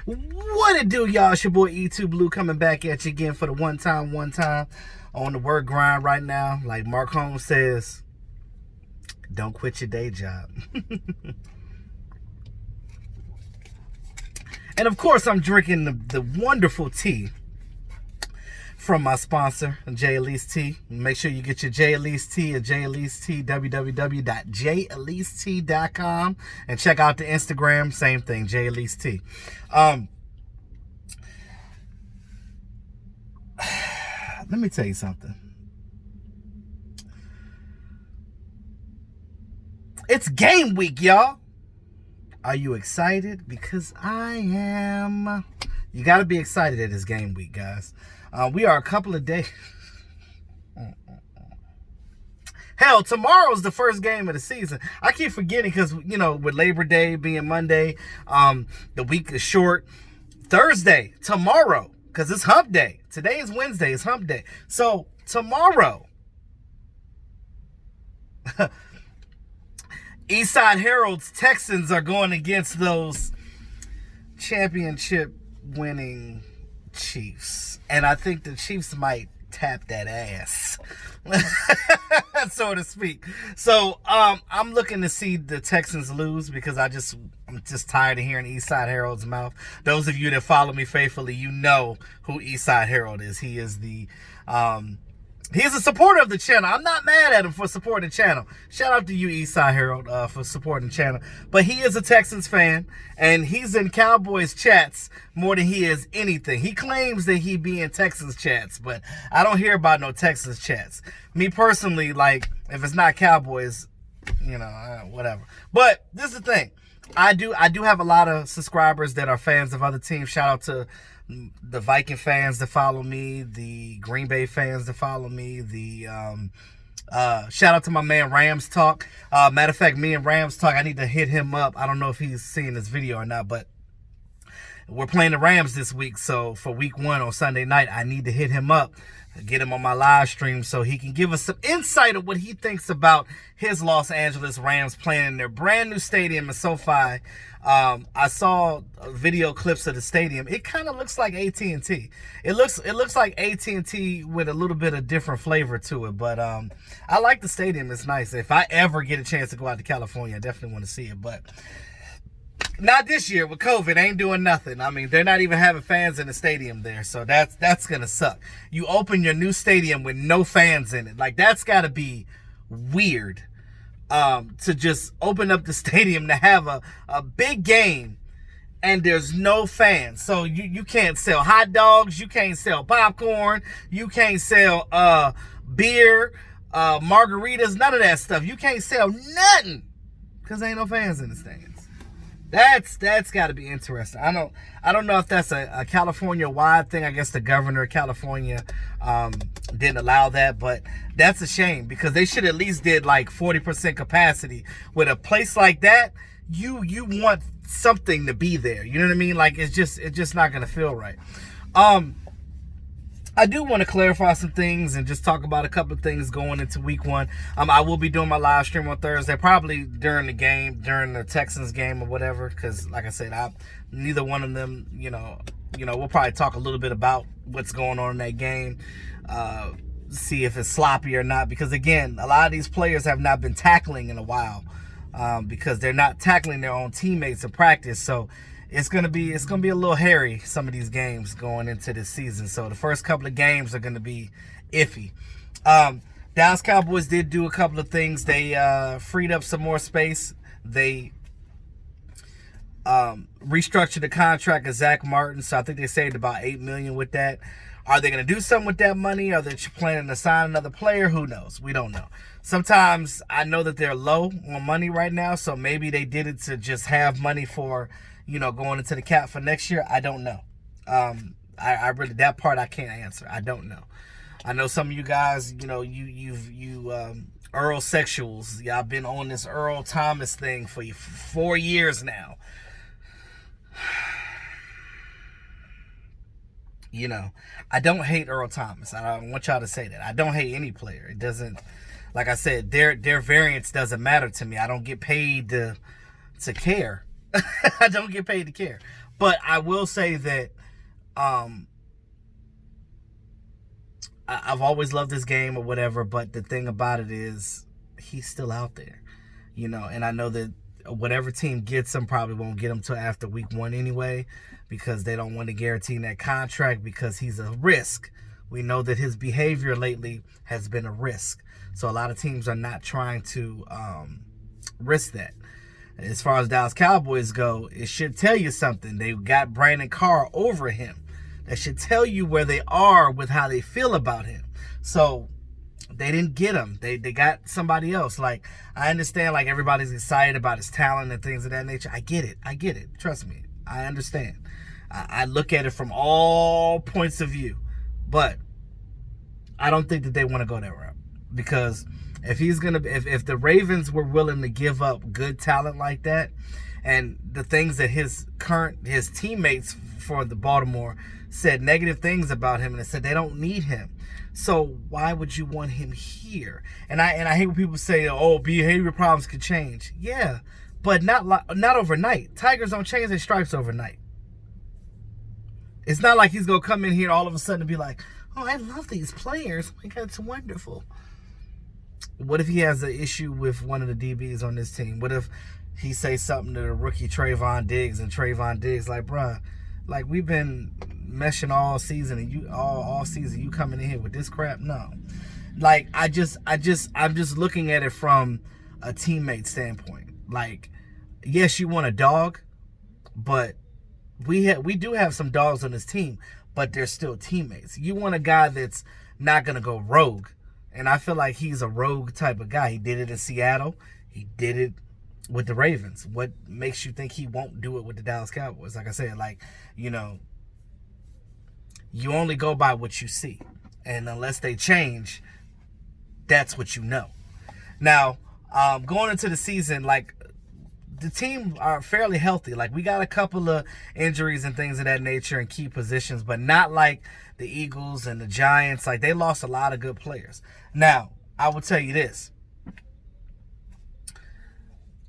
What it do, y'all? It's your boy E2 Blue coming back at you again for the one time on the word grind right now. Like Mark Holmes says, don't quit your day job. And of course, I'm drinking the wonderful tea from my sponsor, J Elise Tea. Make sure you get your J Elise Tea at J Elise Tea, www.jelisetea.com, and check out the Instagram, same thing, J Elise Tea. Let me tell you something. It's game week, y'all. Are you excited? Because I am. You got to be excited at this game week, guys. We are a couple of days. Hell, tomorrow's the first game of the season. I keep forgetting because, you know, with Labor Day being Monday, the week is short. Thursday, tomorrow, because it's hump day. Today is Wednesday, it's hump day. So, tomorrow, Eastside Herald's Texans are going against those championship winning Chiefs. And I think the Chiefs might tap that ass, so to speak. So I'm looking to see the Texans lose because I'm just tired of hearing Eastside Herald's mouth. Those of you that follow me faithfully, you know who Eastside Herald is. He is he's a supporter of the channel. I'm not mad at him for supporting the channel. Shout out to you, Eastside Herald, for supporting the channel. But he is a Texans fan, and he's in Cowboys chats more than he is anything. He claims that he be in Texans chats, but I don't hear about no Texans chats. Me personally, like, if it's not Cowboys, you know, whatever. But this is the thing. I do have a lot of subscribers that are fans of other teams. Shout out to the Viking fans that follow me, the Green Bay fans that follow me, the shout out to my man Rams Talk. Matter of fact, me and Rams Talk, I need to hit him up. I don't know if he's seeing this video or not, but we're playing the Rams this week. So for week 1 on Sunday night, I need to hit him up, get him on my live stream so he can give us some insight of what he thinks about his Los Angeles Rams playing in their brand new stadium in SoFi. I saw video clips of the stadium. It kind of looks like AT&T. It looks like AT&T with a little bit of different flavor to it. But I like the stadium. It's nice. If I ever get a chance to go out to California, I definitely want to see it. But not this year with COVID. Ain't doing nothing. I mean, they're not even having fans in the stadium there. So that's going to suck. You open your new stadium with no fans in it. Like, that's got to be weird. To just open up the stadium to have a big game and there's no fans. So you can't sell hot dogs, you can't sell popcorn, you can't sell beer, margaritas, none of that stuff. You can't sell nothing because there ain't no fans in the stands. That's got to be interesting. I don't know if that's a California-wide thing. I guess the governor of California didn't allow that, but that's a shame because they should at least did like 40% capacity. With a place like that, you want something to be there. You know what I mean? Like it's just not gonna feel right. I do want to clarify some things and just talk about a couple of things going into week 1. I will be doing my live stream on Thursday, probably during the game, during the Texans game or whatever, because like I said, neither one of them, you know, we'll probably talk a little bit about what's going on in that game, see if it's sloppy or not, because again, a lot of these players have not been tackling in a while, because they're not tackling their own teammates in practice. So it's gonna be a little hairy, some of these games going into this season. So the first couple of games are gonna be iffy. Dallas Cowboys did do a couple of things. They freed up some more space. They restructured the contract of Zach Martin, so I think they saved about $8 million with that. Are they going to do something with that money? Are they planning to sign another player? Who knows? We don't know. Sometimes I know that they're low on money right now, so maybe they did it to just have money for, you know, going into the cap for next year. I don't know. I really, that part I can't answer. I don't know. I know some of you guys, you know, you Earl sexuals. Y'all been on this Earl Thomas thing for 4 years now. You know, I don't hate Earl Thomas. I don't want y'all to say that. I don't hate any player. It doesn't, like I said, their variance doesn't matter to me. I don't get paid to care. I don't get paid to care. But I will say that I've always loved this game or whatever, but the thing about it is he's still out there, and I know that whatever team gets him probably won't get him till after week 1 anyway, because they don't want to guarantee that contract because he's a risk. We know that his behavior lately has been a risk. So a lot of teams are not trying to risk that. As far as Dallas Cowboys go, it should tell you something. They got Brandon Carr over him. That should tell you where they are with how they feel about him. So they didn't get him. They got somebody else. Like, I understand, like, everybody's excited about his talent and things of that nature. I get it. Trust me. I understand. I look at it from all points of view. But I don't think that they want to go that route. Because if if the Ravens were willing to give up good talent like that, and the things that his teammates for the Baltimore said negative things about him, and they said they don't need him. So why would you want him here? And I hate when people say, "Oh, behavior problems could change." Yeah, but not overnight. Tigers don't change their stripes overnight. It's not like he's gonna come in here all of a sudden and be like, "Oh, I love these players. Oh my God, it's wonderful." What if he has an issue with one of the DBs on this team? What if he says something to the rookie Trayvon Diggs, and Trayvon Diggs like, "Bruh, like, we've been meshing all season, and you all season you coming in here with this crap?" No. Like, I'm just looking at it from a teammate standpoint. Like, yes, you want a dog, but we do have some dogs on this team, but they're still teammates. You want a guy that's not gonna go rogue. And I feel like he's a rogue type of guy. He did it in Seattle. He did it with the Ravens. What makes you think he won't do it with the Dallas Cowboys? Like I said, you only go by what you see. And unless they change, that's what you know. Now, going into the season, like, the team are fairly healthy. Like, we got a couple of injuries and things of that nature in key positions, but not like the Eagles and the Giants. Like, they lost a lot of good players. Now, I will tell you this.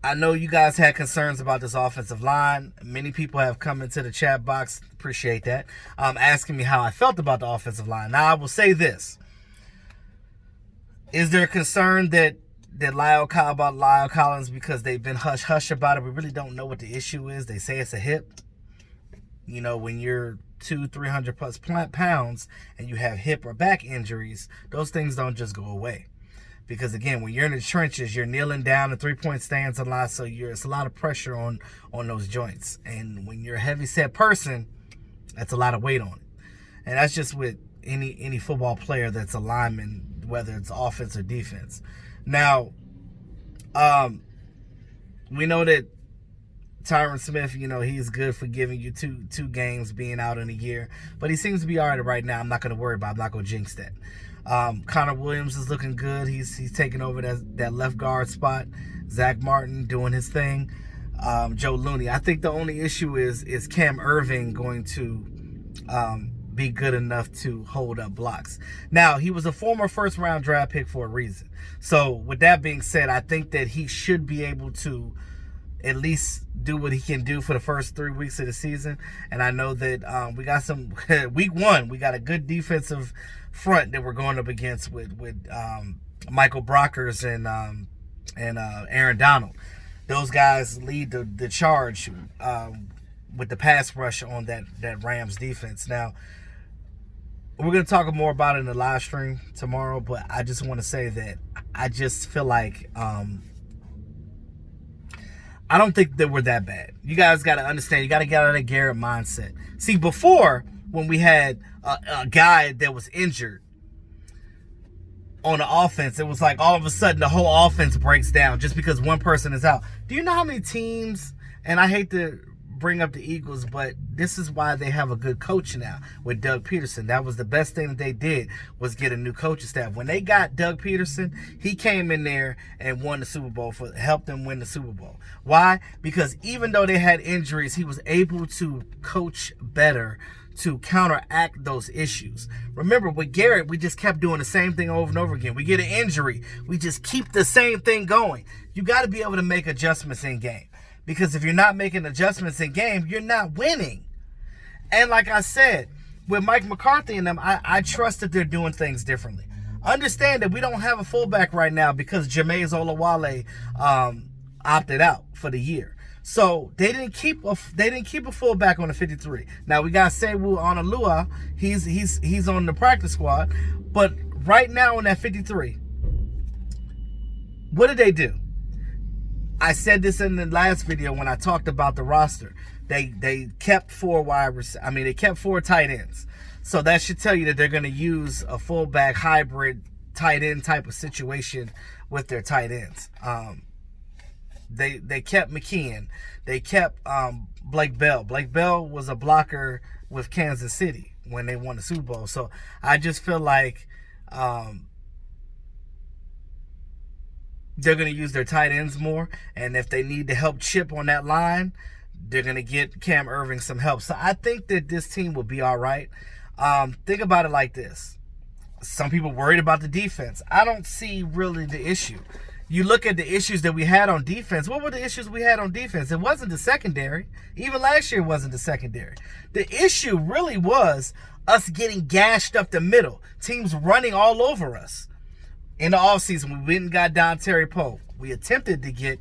I know you guys had concerns about this offensive line. Many people have come into the chat box, appreciate that, asking me how I felt about the offensive line. Now, I will say this. Is there concern that Lyle Collins, because they've been hush-hush about it? We really don't know what the issue is. They say it's a hip. When you're 200-300 plus pounds and you have hip or back injuries, those things don't just go away. Because, again, when you're in the trenches, you're kneeling down, the three-point stands a lot, so it's a lot of pressure on those joints. And when you're a heavy-set person, that's a lot of weight on it. And that's just with any football player that's a lineman, whether it's offense or defense. Now, we know that Tyron Smith, he's good for giving you two games being out in a year. But he seems to be all right now. I'm not going to worry about it. I'm not going to jinx that. Connor Williams is looking good. He's taking over that left guard spot. Zach Martin doing his thing. Joe Looney. I think the only issue is Cam Irving going to be good enough to hold up blocks. Now, he was a former first-round draft pick for a reason. So, with that being said, I think that he should be able to at least do what he can do for the first 3 weeks of the season. And I know that we got some week 1. We got a good defensive front that we're going up against with Michael Brockers and Aaron Donald. Those guys lead the charge with the pass rush on that Rams defense. Now, we're going to talk more about it in the live stream tomorrow, but I just want to say that I just feel like I don't think that we're that bad. You guys got to understand. You got to get out of that Garrett mindset. See, before, when we had a guy that was injured on the offense, it was like all of a sudden the whole offense breaks down just because one person is out. Do you know how many teams, and I hate to bring up the Eagles, but this is why they have a good coach now with Doug Peterson. That was the best thing that they did, was get a new coaching staff. When they got Doug Peterson, he came in there and won the Super Bowl, helped them win the Super Bowl. Why? Because even though they had injuries, he was able to coach better to counteract those issues. Remember, with Garrett, we just kept doing the same thing over and over again. We get an injury, we just keep the same thing going. You got to be able to make adjustments in game. Because if you're not making adjustments in game, you're not winning. And like I said, with Mike McCarthy and them, I trust that they're doing things differently. Understand that we don't have a fullback right now because Jameis Olawale opted out for the year. So they didn't keep a fullback on the 53. Now we got Sewu Onalua. He's on the practice squad. But right now on that 53, what did they do? I said this in the last video when I talked about the roster. They kept they kept 4 tight ends. So that should tell you that they're going to use a fullback hybrid tight end type of situation with their tight ends. They kept McKeon. They kept Blake Bell. Blake Bell was a blocker with Kansas City when they won the Super Bowl. So I just feel like they're going to use their tight ends more. And if they need to help chip on that line, they're going to get Cam Irving some help. So I think that this team will be all right. Think about it like this. Some people worried about the defense. I don't see really the issue. You look at the issues that we had on defense. What were the issues we had on defense? It wasn't the secondary. Even last year it wasn't the secondary. The issue really was us getting gashed up the middle. Teams running all over us. In the offseason, we went and got Don Terry Poe. We attempted to get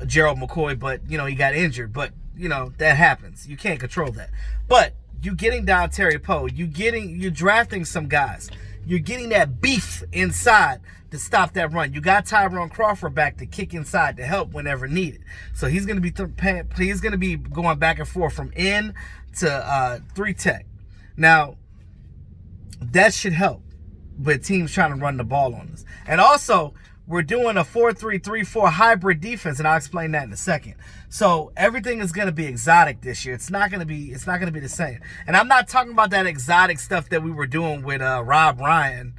Gerald McCoy, but, he got injured. But, that happens. You can't control that. But you getting Don Terry Poe, you're drafting some guys. You're getting that beef inside to stop that run. You got Tyrone Crawford back to kick inside to help whenever needed. So he's going to be going back and forth from in to 3 tech. Now, that should help with teams trying to run the ball on us. And also, we're doing a 4-3-3-4 hybrid defense, and I'll explain that in a second. So everything is going to be exotic this year. It's not going to be the same. And I'm not talking about that exotic stuff that we were doing with Rob Ryan.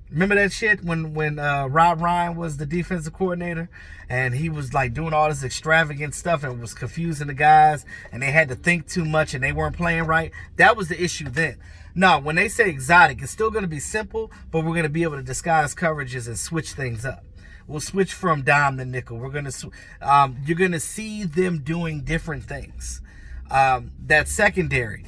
Remember that shit when Rob Ryan was the defensive coordinator, and he was like doing all this extravagant stuff and was confusing the guys, and they had to think too much and they weren't playing right. That was the issue then. No, when they say exotic, it's still going to be simple, but we're going to be able to disguise coverages and switch things up. We'll switch from dime to nickel. We're going to you're going to see them doing different things. That secondary,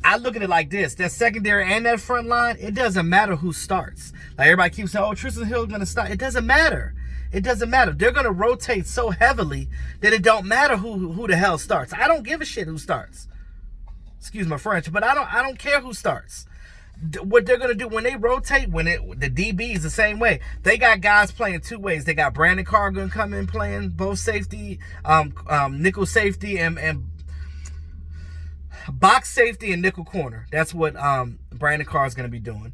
I look at it like this. That secondary and that front line, it doesn't matter who starts. Like everybody keeps saying, Tristan Hill's going to start. It doesn't matter. It doesn't matter. They're going to rotate so heavily that it don't matter who the hell starts. I don't give a shit who starts. Excuse my French, but I don't care who starts. What they're going to do when they rotate, the DB is the same way. They got guys playing 2 ways. They got Brandon Carr going to come in playing both safety, nickel safety, and box safety and nickel corner. That's what Brandon Carr is going to be doing.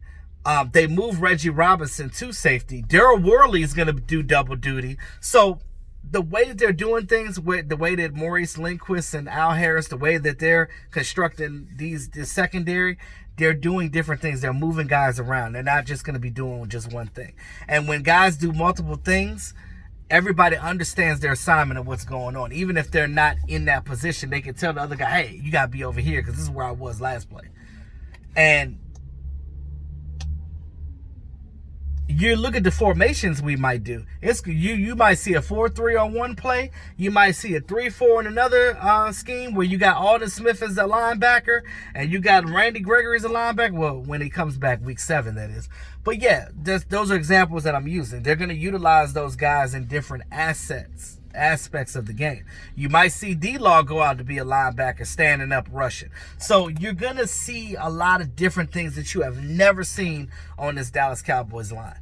They move Reggie Robinson to safety. Daryl Worley is going to do double duty. So the way that they're doing things, with the way that Maurice Lindquist and Al Harris, the way that they're constructing this secondary, they're doing different things. They're moving guys around. They're not just going to be doing just one thing. And when guys do multiple things, everybody understands their assignment and what's going on. Even if they're not in that position, they can tell the other guy, hey, you got to be over here because this is where I was last play. And you look at the formations we might do. You might see a 4-3 on one play. You might see a 3-4 in another scheme where you got Alden Smith as a linebacker and you got Randy Gregory as a linebacker. Well, when he comes back week 7, that is. But yeah, those are examples that I'm using. They're going to utilize those guys in different aspects of the game. You might see D-Law go out to be a linebacker standing up rushing. So you're going to see a lot of different things that you have never seen on this Dallas Cowboys line.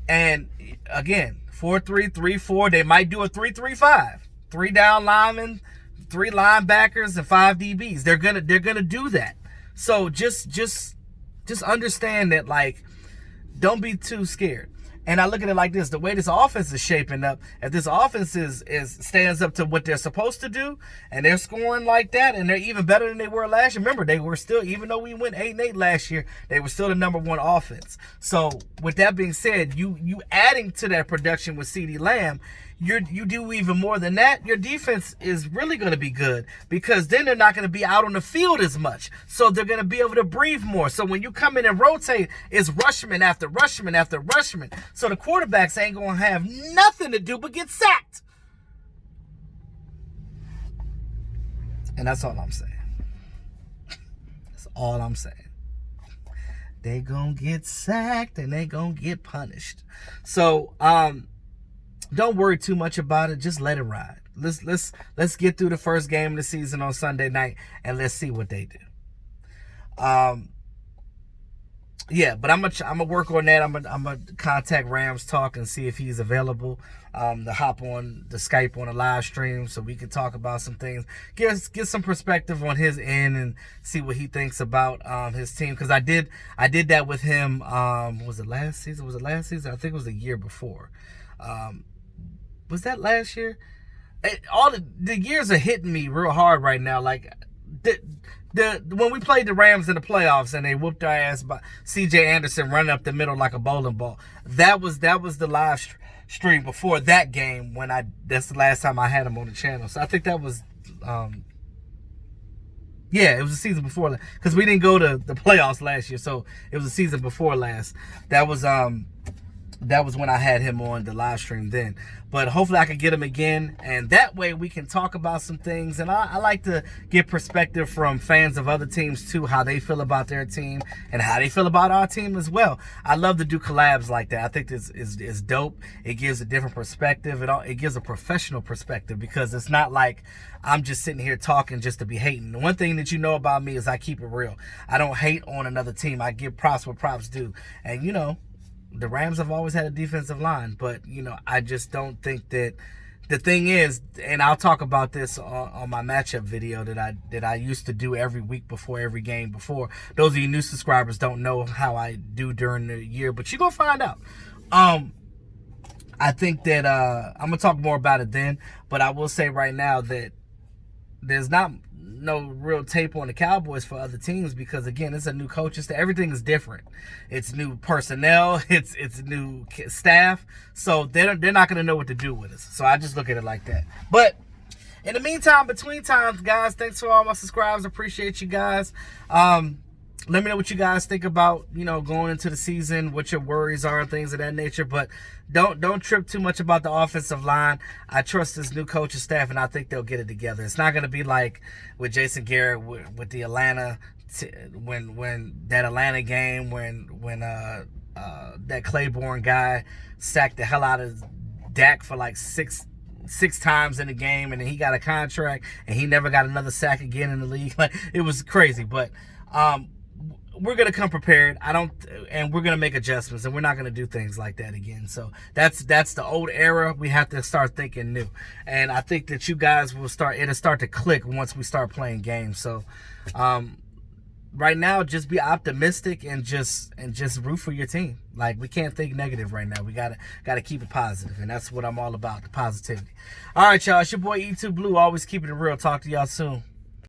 And again, 4-3-3-4, they might do a 3-3-5. 3 down linemen, 3 linebackers, and 5 DBs. They're going to do that. So just understand that, like, don't be too scared. And I look at it like this: the way this offense is shaping up, if this offense stands up to what they're supposed to do, and they're scoring like that, and they're even better than they were last year. Remember, they were still, even though we went 8-8 last year, they were still the #1 offense. So with that being said, you adding to that production with CeeDee Lamb, you do even more than that. Your defense is really going to be good because then they're not going to be out on the field as much. So they're going to be able to breathe more. So when you come in and rotate, it's rushman after rushman after rushman. So the quarterbacks ain't going to have nothing to do but get sacked. And that's all I'm saying. That's all I'm saying. They gonna get sacked and they gonna get punished. So don't worry too much about it. Just let it ride. Let's get through the first game of the season on Sunday night and let's see what they do. Yeah, but I'm gonna work on that. I'm gonna contact Rams Talk and see if he's available to hop on the Skype on a live stream so we can talk about some things, get some perspective on his end and see what he thinks about his team. Because I did that with him. Was it last season? I think it was the year before. Was that last year? All the years are hitting me real hard right now. Like when we played the Rams in the playoffs and they whooped our ass by C.J. Anderson running up the middle like a bowling ball. That was the live stream before that game when that's the last time I had him on the channel. So I think that was yeah, it was the season before, because we didn't go to the playoffs last year, so it was the season before last. That was when I had him on the live stream then. But hopefully I can get him again, and that way we can talk about some things. And I like to get perspective from fans of other teams too, how they feel about their team and how they feel about our team as well. I love to do collabs like that. I think this is dope. It gives a different perspective. It gives a professional perspective, because it's not like I'm just sitting here talking just to be hating. The one thing that you know about me is I keep it real. I don't hate on another team. I give props where props due. And you know, the Rams have always had a defensive line, but, you know, I just don't think that. The thing is, and I'll talk about this on my matchup video that I used to do every week before every game before. Those of you new subscribers don't know how I do during the year, but you're going to find out. I think that I'm going to talk more about it then, but I will say right now that there's no real tape on the Cowboys for other teams, because again, it's a new coaching staff. Everything is different. It's new personnel. It's new staff. So they're not going to know what to do with us. So I just look at it like that. But in the meantime, between times, guys, thanks for all my subscribers. Appreciate you guys. Let me know what you guys think about, you know, going into the season, what your worries are and things of that nature. But don't trip too much about the offensive line. I trust this new coaching staff, and I think they'll get it together. It's not going to be like with Jason Garrett with the Atlanta, when that Atlanta game, when that Claiborne guy sacked the hell out of Dak for like six times in the game, and then he got a contract and he never got another sack again in the league. Like, it was crazy. But we're going to come prepared. And we're going to make adjustments, and we're not going to do things like that again. So that's the old era. We have to start thinking new. And I think that you guys it'll start to click once we start playing games. So right now, just be optimistic and just root for your team. Like, we can't think negative right now. We gotta keep it positive, and that's what I'm all about, the positivity. All right, y'all. It's your boy E2 Blue, always keeping it real. Talk to y'all soon.